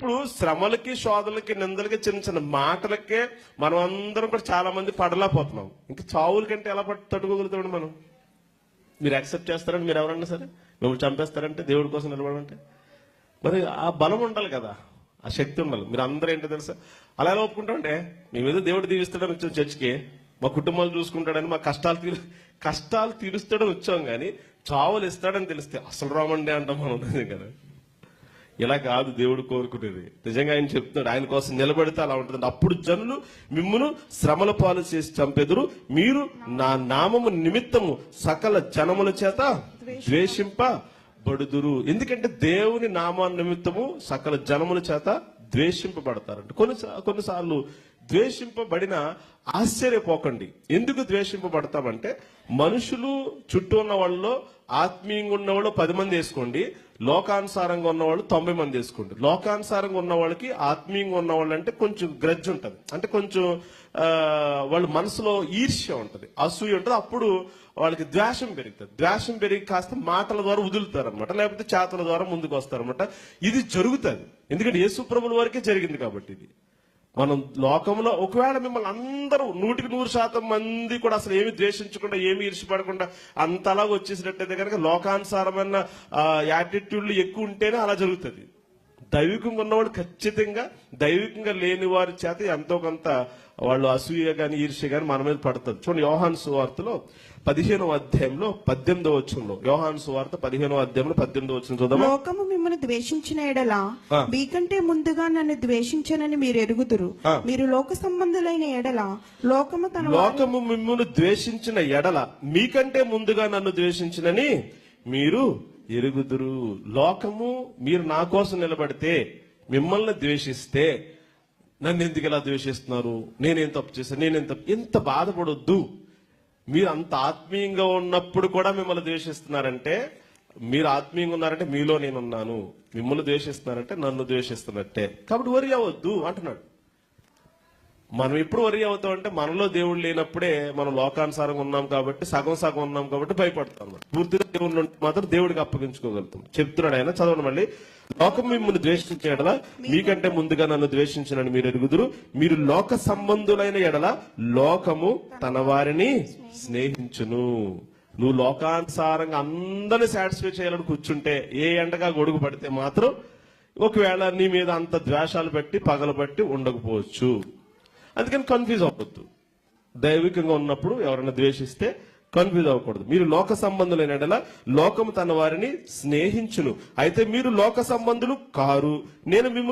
ఇప్పుడు శ్రమలకి, శోధనలకి, నిందలకి, చిన్న చిన్న మాటలకే మనం అందరం కూడా చాలా మంది పడలేకపోతున్నాం. ఇంకా చావుల కంటే ఎలా తట్టుకోగలుగుతాడు మనం? మీరు యాక్సెప్ట్ చేస్తారంటే, మీరు ఎవరన్నా సరే మిమ్మల్ని చంపేస్తారంటే, దేవుడి కోసం నిలబడంటే మరి ఆ బలం ఉండాలి కదా, ఆ శక్తి ఉండాలి. మీరు అందరూ ఏంటో తెలుసా, అలా ఎలా ఒప్పుకుంటామంటే మేము ఏదో దేవుడు దీవిస్తాడని వచ్చాం చర్చికి, మా కుటుంబాలు చూసుకుంటాడని, మా కష్టాలు తీరుస్తాడని వచ్చాం, కానీ చావులు ఇస్తాడని తెలిస్తే అసలు రామండి అంటాం మనం కదా. ఇలా కాదు దేవుడు కోరుకునేది. నిజంగా ఆయన చెప్తున్నాడు, ఆయన కోసం నిలబడితే అలా ఉంటుంది. అప్పుడు జనులు మిమ్మును శ్రమల పాలు చేసి చంపెదురు, మీరు నా నామము నిమిత్తము సకల జనముల చేత ద్వేషింపబడుదురు. ఎందుకంటే దేవుని నామా నిమిత్తము సకల జనముల చేత ద్వేషింపబడతారంట. కొన్నిసార్లు ద్వేషింపబడిన ఆశ్చర్యపోకండి. ఎందుకు ద్వేషింపబడతామంటే, మనుషులు చుట్టూ ఉన్న వాళ్ళలో ఆత్మీయంగా ఉన్నవాళ్ళు 10 మంది వేసుకోండి, లోకానుసారంగా ఉన్నవాళ్ళు 90 మంది వేసుకోండి. లోకానుసారంగా ఉన్న వాళ్ళకి, ఆత్మీయంగా ఉన్న వాళ్ళు అంటే కొంచెం గ్రడ్జ్ ఉంటుంది, అంటే కొంచెం వాళ్ళ మనసులో ఈర్ష్య ఉంటుంది, అసూయ ఉంటుంది. అప్పుడు వాళ్ళకి ద్వేషం పెరుగుతుంది. ద్వేషం పెరిగి కాస్త మాటల ద్వారా వదులుతారనమాట, లేకపోతే చేతల ద్వారా ముందుకు వస్తారనమాట. ఇది జరుగుతుంది, ఎందుకంటే యేసు ప్రభువుల వరకే జరిగింది కాబట్టి. ఇది మనం లోకంలో ఒకవేళ మిమ్మల్ని అందరూ 100% మంది కూడా అసలు ఏమి ద్వేషించకుండా, ఏమి ఈర్ష్యపడకుండా అంతలా వచ్చేసినట్టయితే కనుక లోకానుసారమైన యాటిట్యూడ్లు ఎక్కువ ఉంటేనే అలా జరుగుతుంది. దైవికంగా ఉన్నవాడు ఖచ్చితంగా దైవికంగా లేని వారి చేత ఎంతో కొంత వాళ్ళు అసూయ గాని, ఈర్ష్య గాని మన మీద పడుతుంది. చూడండి, యోహాను సువార్తలో 15వ అధ్యాయంలో 18వ వచనంలో, యోహాను సువార్త 15వ అధ్యాయంలో 18వ వచనం చూద్దాం. లోకము మిమ్మల్ని ద్వేషించిన ఎడల మీకంటే ముందుగా నన్ను ద్వేషించనని మీరు ఎరుగుదురు. మీరు లోక సంబంధులైన ఎడల లోకము మిమ్మల్ని ద్వేషించిన ఎడల మీకంటే ముందుగా నన్ను ద్వేషించినని మీరు ఎరుగుదురు. లోకము మీరు నా కోసం నిలబడితే, మిమ్మల్ని ద్వేషిస్తే, నన్ను ఎందుకు ఇలా ద్వేషిస్తున్నారు, నేనేం తప్పు చేశాను, ఎంత బాధపడొద్దు. మీరు అంత ఆత్మీయంగా ఉన్నప్పుడు కూడా మిమ్మల్ని ద్వేషిస్తున్నారంటే, మీరు ఆత్మీయంగా ఉన్నారంటే మీలో నేనున్నాను, మిమ్మల్ని ద్వేషిస్తున్నారంటే నన్ను ద్వేషిస్తున్నట్టే. కాబట్టి వరి అవ్వద్దు అంటున్నాడు. మనం ఎప్పుడు వరి అవుతాం అంటే, మనలో దేవుడు లేనప్పుడే మనం లోకానుసారంగా ఉన్నాం కాబట్టి, సగం ఉన్నాం కాబట్టి భయపడతాం. పూర్తిగా దేవుడు మాత్రం దేవుడికి అప్పగించుకోగలుగుతాం. చెప్తున్నాడు ఆయన, చదవండి మళ్ళీ. లోకం మిమ్మల్ని ద్వేషించిన ఎడల మీకంటే ముందుగా నన్ను ద్వేషించనని మీరు ఎరుగుదురు. మీరు లోక సంబంధులైన ఎడల లోకము తన వారిని స్నేహించును. నువ్వు లోకానుసారంగా అందరిని సాటిస్ఫై చేయాలని కూర్చుంటే, ఏ ఎండగా గొడుగు పడితే మాత్రం ఒకవేళ నీ మీద అంత ద్వేషాలు బట్టి, పగలు బట్టి ఉండకపోవచ్చు. అందుకని కన్ఫ్యూజ్ అవ్వద్దు. దైవికంగా ఉన్నప్పుడు ఎవరైనా ద్వేషిస్తే కన్ఫ్యూజ్ అవ్వకూడదు. మీరు లోక సంబంధులైన ఎడల లోకము తన వారిని స్నేహించును. అయితే మీరు లోక సంబంధులు కారు, నేను మిమ్మల్ని